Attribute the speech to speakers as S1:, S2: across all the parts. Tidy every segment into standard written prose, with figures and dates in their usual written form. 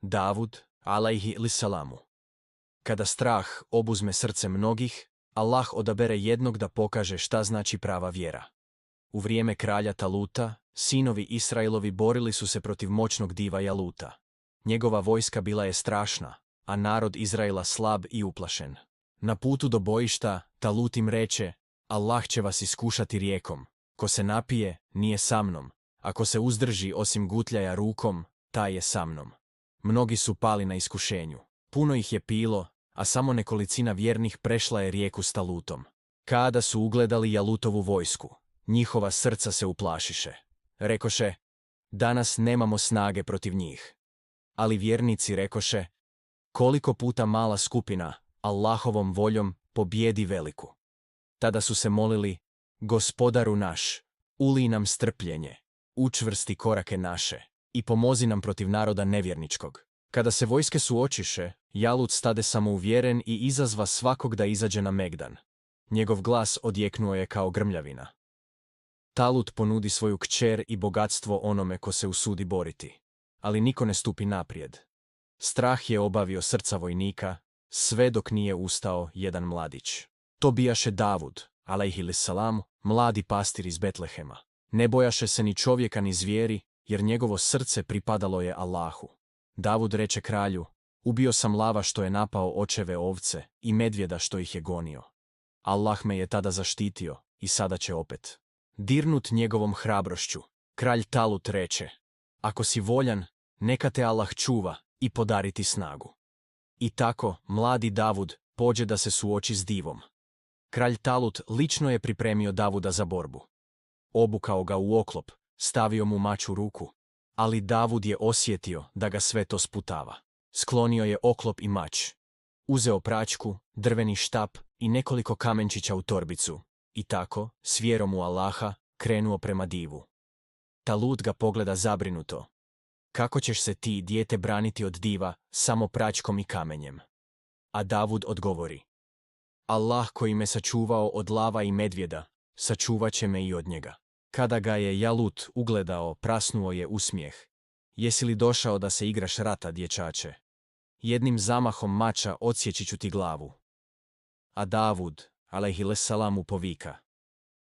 S1: Davud, alejhi salamu. Kada strah obuzme srce mnogih, Allah odabere jednog da pokaže šta znači prava vjera. U vrijeme kralja Taluta, sinovi Israilovi borili su se protiv moćnog diva Jaluta. Njegova vojska bila je strašna, a narod Izraela slab i uplašen. Na putu do bojišta, Talut im reče: Allah će vas iskušati rijekom. Ko se napije, nije sa mnom. Ako se uzdrži osim gutljaja rukom, taj je sa mnom. Mnogi su pali na iskušenju. Puno ih je pilo, a samo nekolicina vjernih prešla je rijeku s Talutom. Kada su ugledali Jalutovu vojsku, njihova srca se uplašiše. Rekoše: danas nemamo snage protiv njih. Ali vjernici rekoše: koliko puta mala skupina, Allahovom voljom, pobjedi veliku. Tada su se molili: Gospodaru naš, ulij nam strpljenje, učvrsti korake naše i pomozi nam protiv naroda nevjerničkog. Kada se vojske suočiše, Jalut stade samouvjeren i izazva svakog da izađe na megdan. Njegov glas odjeknuo je kao grmljavina. Talut ponudi svoju kćer i bogatstvo onome ko se usudi boriti. Ali niko ne stupi naprijed. Strah je obavio srca vojnika, sve dok nije ustao jedan mladić. To bijaše Davud, alejhi salam, mladi pastir iz Betlehema. Ne bojaše se ni čovjeka ni zvijeri, jer njegovo srce pripadalo je Allahu. Davud reče kralju: ubio sam lava što je napao očeve ovce i medvjeda što ih je gonio. Allah me je tada zaštitio i sada će opet. Dirnut njegovom hrabrošću, kralj Talut reče: ako si voljan, neka te Allah čuva i podari ti snagu. I tako mladi Davud pođe da se suoči s divom. Kralj Talut lično je pripremio Davuda za borbu. Obukao ga u oklop, stavio mu mač u ruku, ali Davud je osjetio da ga sve to sputava. Sklonio je oklop i mač. Uzeo praćku, drveni štap i nekoliko kamenčića u torbicu i tako, s vjerom u Allaha, krenuo prema divu. Talut ga pogleda zabrinuto. Kako ćeš se ti, dijete, braniti od diva samo praćkom i kamenjem? A Davud odgovori: Allah koji me sačuvao od lava i medvjeda, sačuvat će me i od njega. Kada ga je Jalut ugledao, prasnuo je usmijeh. Jesi li došao da se igraš rata, dječače? Jednim zamahom mača odsjeći ću ti glavu. A Davud, alejhi salam, povika: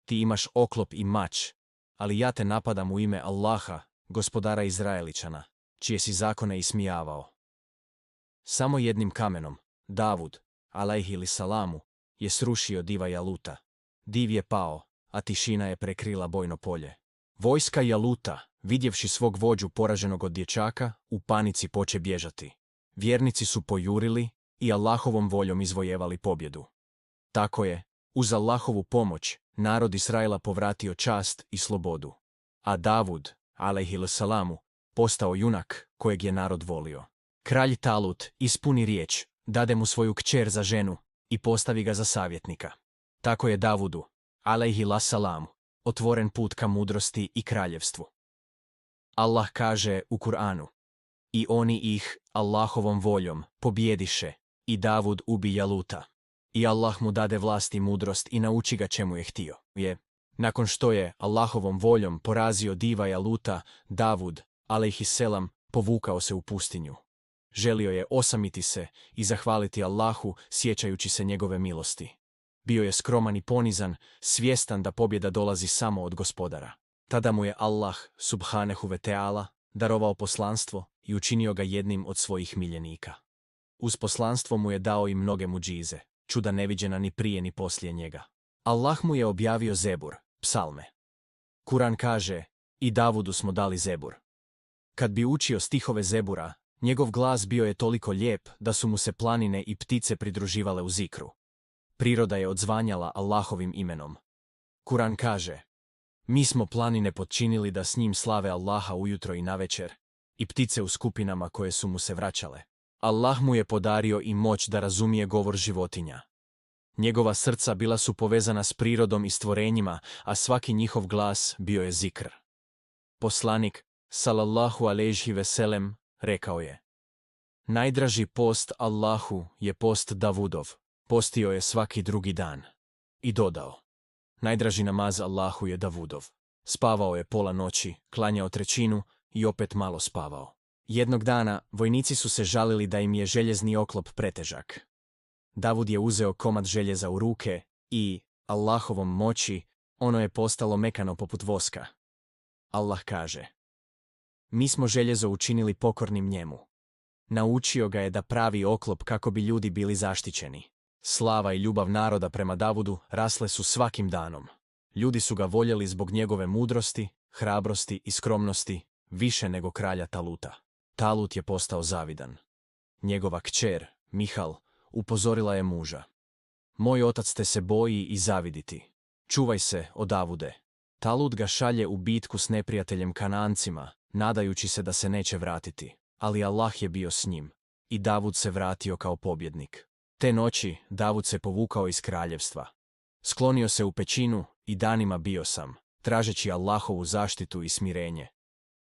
S1: ti imaš oklop i mač, ali ja te napadam u ime Allaha, gospodara Izraeličana, čije si zakone ismijavao. Samo jednim kamenom, Davud, alejhi salamu, je srušio diva Jaluta. Div je pao, a tišina je prekrila bojno polje. Vojska Jaluta, vidjevši svog vođu poraženog od dječaka, u panici poče bježati. Vjernici su pojurili i Allahovom voljom izvojevali pobjedu. Tako je, uz Allahovu pomoć, narod Israela povratio čast i slobodu. A Davud, alejhi salamu, postao junak kojeg je narod volio. Kralj Talut ispuni riječ, dade mu svoju kćer za ženu i postavi ga za savjetnika. Tako je Davudu, alejhi salamu, otvoren put ka mudrosti i kraljevstvu. Allah kaže u Kur'anu: i oni ih, Allahovom voljom, pobjediše, i Davud ubi Jaluta. I Allah mu dade vlast i mudrost i nauči ga čemu je htio. Nakon što je Allahovom voljom porazio diva Jaluta, Davud, alejhi selam, povukao se u pustinju. Želio je osamiti se i zahvaliti Allahu, sjećajući se njegove milosti. Bio je skroman i ponizan, svjestan da pobjeda dolazi samo od Gospodara. Tada mu je Allah, subhanehu ve teala, darovao poslanstvo i učinio ga jednim od svojih miljenika. Uz poslanstvo mu je dao i mnoge muđize, čuda neviđena ni prije ni poslije njega. Allah mu je objavio Zebur, psalme. Kuran kaže: i Davudu smo dali Zebur. Kad bi učio stihove Zebura, njegov glas bio je toliko lijep da su mu se planine i ptice pridruživale u zikru. Priroda je odzvanjala Allahovim imenom. Kuran kaže: mi smo planine potčinili da s njim slave Allaha ujutro i navečer, i ptice u skupinama koje su mu se vraćale. Allah mu je podario i moć da razumije govor životinja. Njegova srca bila su povezana s prirodom i stvorenjima, a svaki njihov glas bio je zikr. Poslanik, salallahu alejhi ve selem, rekao je: najdraži post Allahu je post Davudov, postio je svaki drugi dan. I dodao: najdraži namaz Allahu je Davudov. Spavao je pola noći, klanjao trećinu i opet malo spavao. Jednog dana vojnici su se žalili da im je željezni oklop pretežak. Davud je uzeo komad željeza u ruke i, Allahovom moći, ono je postalo mekano poput voska. Allah kaže: Mi smo željezo učinili pokornim njemu. Naučio ga je da pravi oklop kako bi ljudi bili zaštićeni. Slava i ljubav naroda prema Davudu rasle su svakim danom. Ljudi su ga voljeli zbog njegove mudrosti, hrabrosti i skromnosti više nego kralja Taluta. Talut je postao zavidan. Njegova kćer, Mihal, upozorila je muža: Moj otac te se boji i zaviditi. Čuvaj se, o Davude. Talut ga šalje u bitku s neprijateljem Kanancima, nadajući se da se neće vratiti. Ali Allah je bio s njim i Davud se vratio kao pobjednik. Te noći Davud se povukao iz kraljevstva. Sklonio se u pećinu i danima bio sam, tražeći Allahovu zaštitu i smirenje.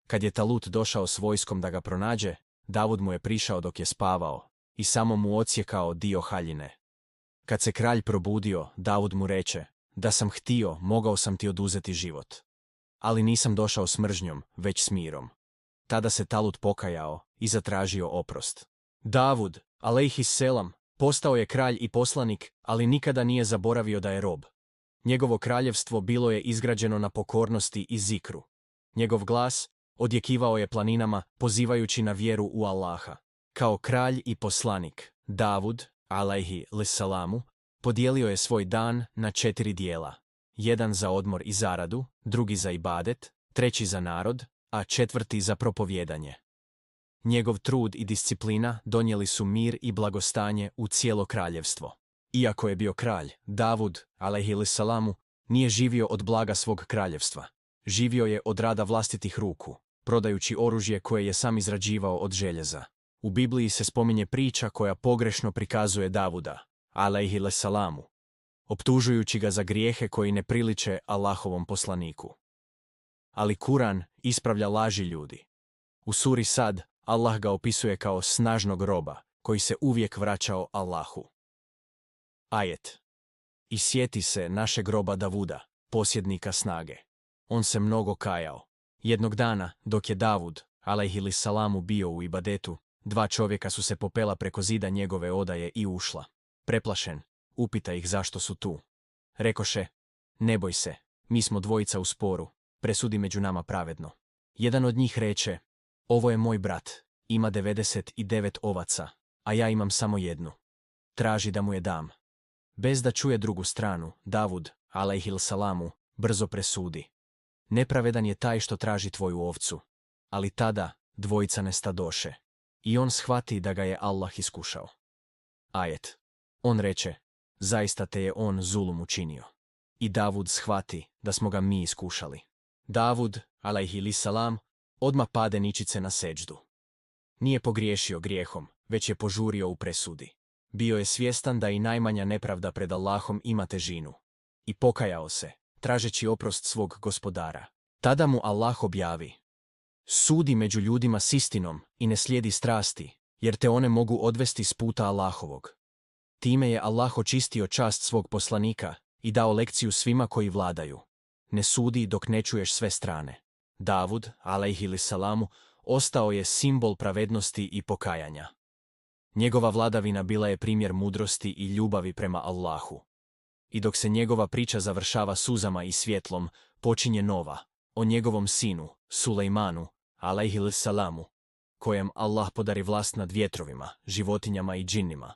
S1: Kad je Talut došao s vojskom da ga pronađe, Davud mu je prišao dok je spavao i samo mu odsjekao dio haljine. Kad se kralj probudio, Davud mu reče: Da sam htio, mogao sam ti oduzeti život. Ali nisam došao s mržnjom, već s mirom. Tada se Talut pokajao i zatražio oprost. Davud, alejhisselam, postao je kralj i poslanik, ali nikada nije zaboravio da je rob. Njegovo kraljevstvo bilo je izgrađeno na pokornosti i zikru. Njegov glas odjekivao je planinama, pozivajući na vjeru u Allaha. Kao kralj i poslanik, Davud, alejhiselamu, podijelio je svoj dan na 4 dijela. Jedan za odmor i zaradu, drugi za ibadet, treći za narod, a 4. za propovijedanje. Njegov trud i disciplina donijeli su mir i blagostanje u cijelo kraljevstvo. Iako je bio kralj, Davud, alejhiselamu, nije živio od blaga svog kraljevstva. Živio je od rada vlastitih ruku, prodajući oružje koje je sam izrađivao od željeza. U Bibliji se spominje priča koja pogrešno prikazuje Davuda, alejhiselamu, optužujući ga za grijehe koji ne priliče Allahovom poslaniku. Ali Kuran ispravlja laži ljudi. U suri Sad Allah ga opisuje kao snažnog roba koji se uvijek vraćao Allahu. Ajet. I sjeti se našeg roba Davuda, posjednika snage. On se mnogo kajao. Jednog dana, dok je Davud, alejhiselamu, bio u ibadetu, 2 čovjeka su se popela preko zida njegove odaje i ušla. Preplašen, upita ih zašto su tu. Rekoše: Ne boj se, mi smo dvojica u sporu, presudi među nama pravedno. Jedan od njih reče: Ovo je moj brat, ima 99 ovaca, a ja imam samo 1. Traži da mu je dam. Bez da čuje drugu stranu, Davud, alejhiselamu, brzo presudi: Nepravedan je taj što traži tvoju ovcu. Ali tada dvojica nestadoše i on shvati da ga je Allah iskušao. Ajet. On reče: Zaista te je on zulum učinio. I Davud shvati da smo ga mi iskušali. Davud, alejhiselam, odmah pade ničice na seđdu. Nije pogriješio grijehom, već je požurio u presudi. Bio je svjestan da i najmanja nepravda pred Allahom ima težinu. I pokajao se, tražeći oprost svog gospodara. Tada mu Allah objavi: Sudi među ljudima s istinom i ne slijedi strasti, jer te one mogu odvesti s puta Allahovog. Time je Allah očistio čast svog poslanika i dao lekciju svima koji vladaju. Ne sudi dok ne čuješ sve strane. Davud, alejhiselamu, ostao je simbol pravednosti i pokajanja. Njegova vladavina bila je primjer mudrosti i ljubavi prema Allahu. I dok se njegova priča završava suzama i svjetlom, počinje nova, o njegovom sinu, Sulejmanu, alejhiselamu, kojem Allah podari vlast nad vjetrovima, životinjama i džinnima.